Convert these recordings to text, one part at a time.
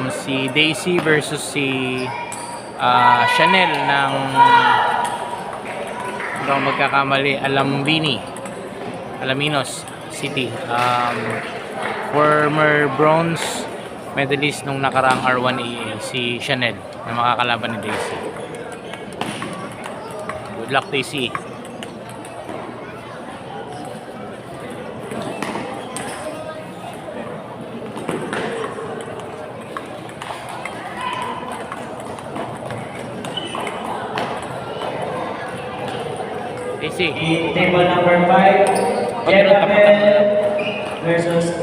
Si Daisy versus si Chanel ng hindi ako magkakamali, Alaminos City. Former bronze medalist nung nakaraang R1AA si Chanel na makakalaban ni Daisy. Good luck, Daisy. Daisy. In table number 5, Jebabel versus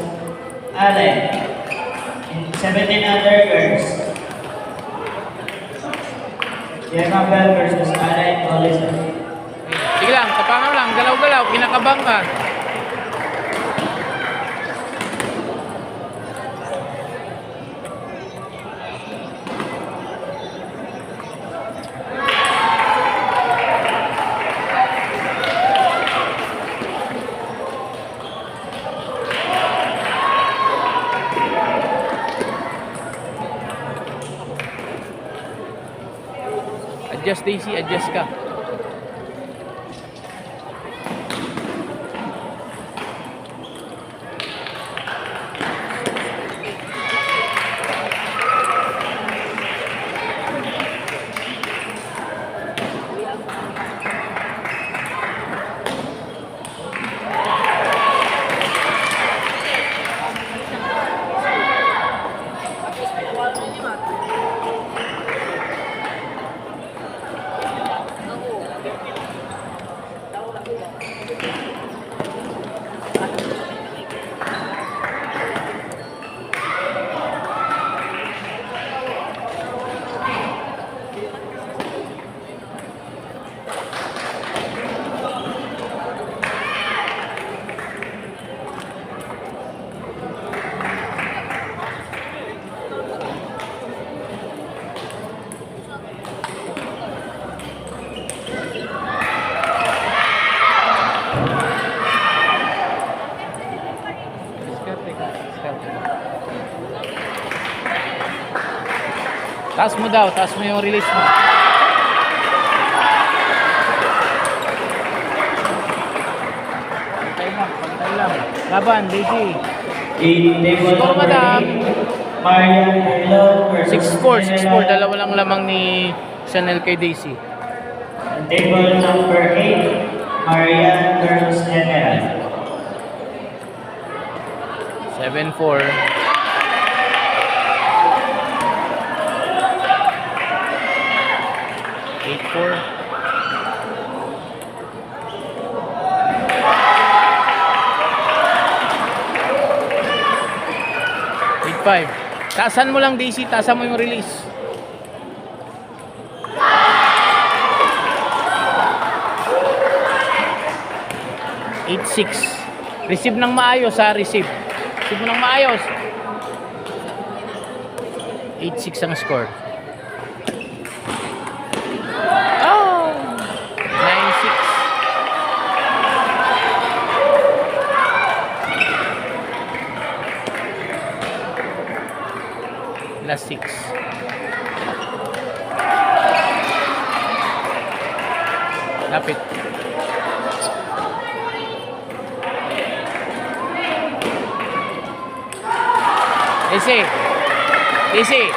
Allen. In 17 under girls. Jebabel versus Allen Olison. Sige lang, tapangan lang, galaw-galaw, kinakabang ka. Adjust, Daisy, adjust ka. Taas mo daw, taas mo yung release mo. Pantay lang. Laban, Daisy. In table Score, number madam. 8, Marian Hello versus 6-4, 6-4. Dalawa lang lamang ni Chanel kay Daisy. In table number 8, Marian versus Emerald. 7-4. 8-4. 8-5. Taasan mo lang, Daisy. Taasan mo yung release. 8-6. Receive ng maayos, ha? Receive. Receive mo ng maayos. 8-6 ang score. Oh! 9-6. Last 6. Lapit. Easy. Easy.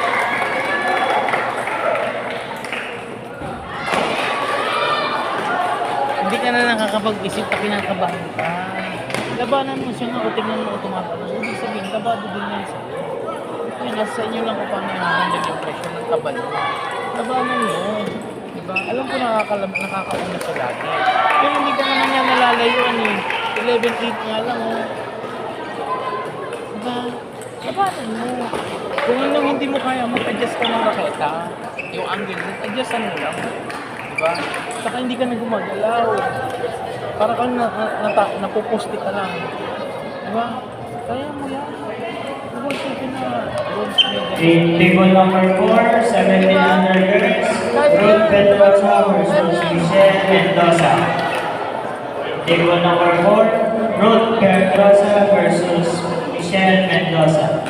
Hindi ka na nakakapag-isip pa, kinakabahan ka. Labanan mo siya nga o tignan mo tumatakbo. Ibig sabihin, kabado din yan sa'yo. Yan, nasa inyo lang kung paano i-handle yung pressure ng kabal mo. Labanan mo. Diba? Alam ko nakakauna sa lagi. Pero hindi ka naman yan nalalayuan eh. 11-8 nga lang oh. Diba? Labanan mo. Kung anong hindi mo kaya, mag-adjust ka ng raketa. Yung angle mo, adjustan mo lang. Diba? Saka hindi ka na gumagalaw. Para kang napuposti ka lang. Diba? Kaya mo yan. In table number 4, 17 under girls, Ruth Pedrosa versus Michelle Mendoza. In table number 4, Ruth Pedrosa versus Michelle Mendoza.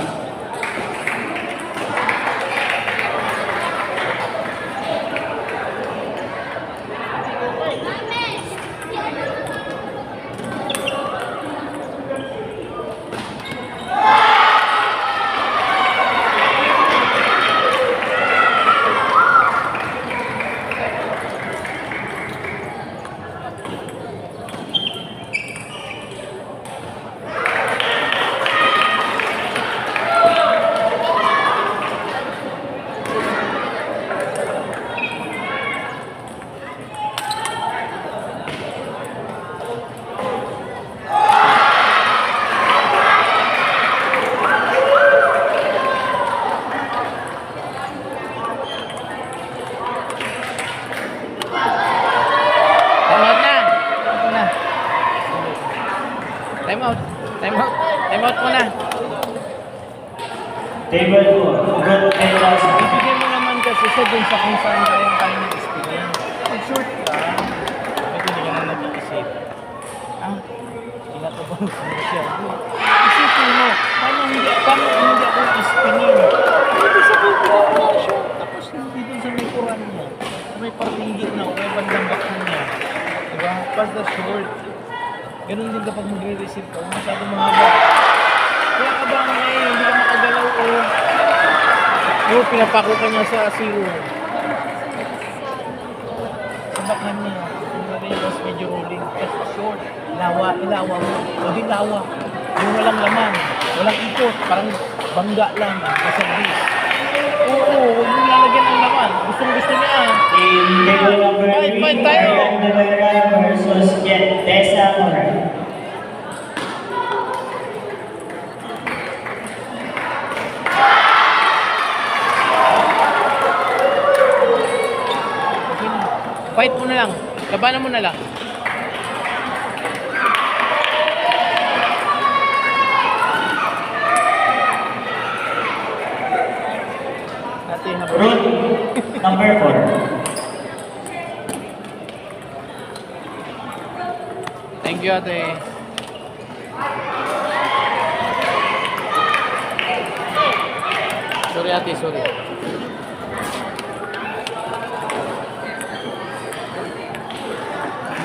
Table 4, Ruth Mendoza. Ibigay mo naman kasi siya dun sa kung saan kayang-kaya ng spinning. Mag-short ka. Bakit hindi ka na nag-iisip? Ah, kinakabang ko siya. Isipin mo, paano kung hindi ako spinning? Hindi sa buko na short. Tapos hindi dun sa may kuran niya. May partinggi na o may bandang bakit niya. Diba? Pas the short. Ganun din kapag magre-receive ka. Masyado mahaba. Kaya ka ba ngayon, hindi ka makagalaw o pinapako ka niya sa zero. Sa bakan niya. Tapos medyo rolling. Kasi short. Ilawa mo. O hilawa. Yung walang laman. Walang ikot. Parang bangga lang. Kasabis. Oo, huwag mo lalagyan ng laman. Gusto niya. In table number 3, Fight tayo. Arian De Vera versus Dessa Moran. Fight mo na lang. Labanan mo na lang. Natin habang. Ruth, number 4. Thank you, ate. Sorry, ate. Sorry.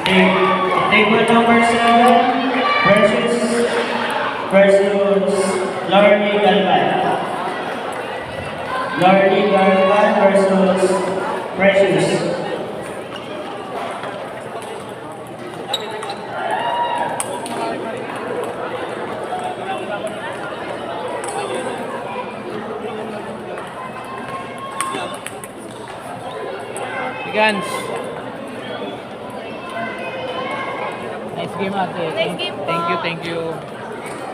Table number 7 versus Lorly Galvan. Lorly Galvan versus Precious. Gans. Nice game, ate. Nice game po. Thank you.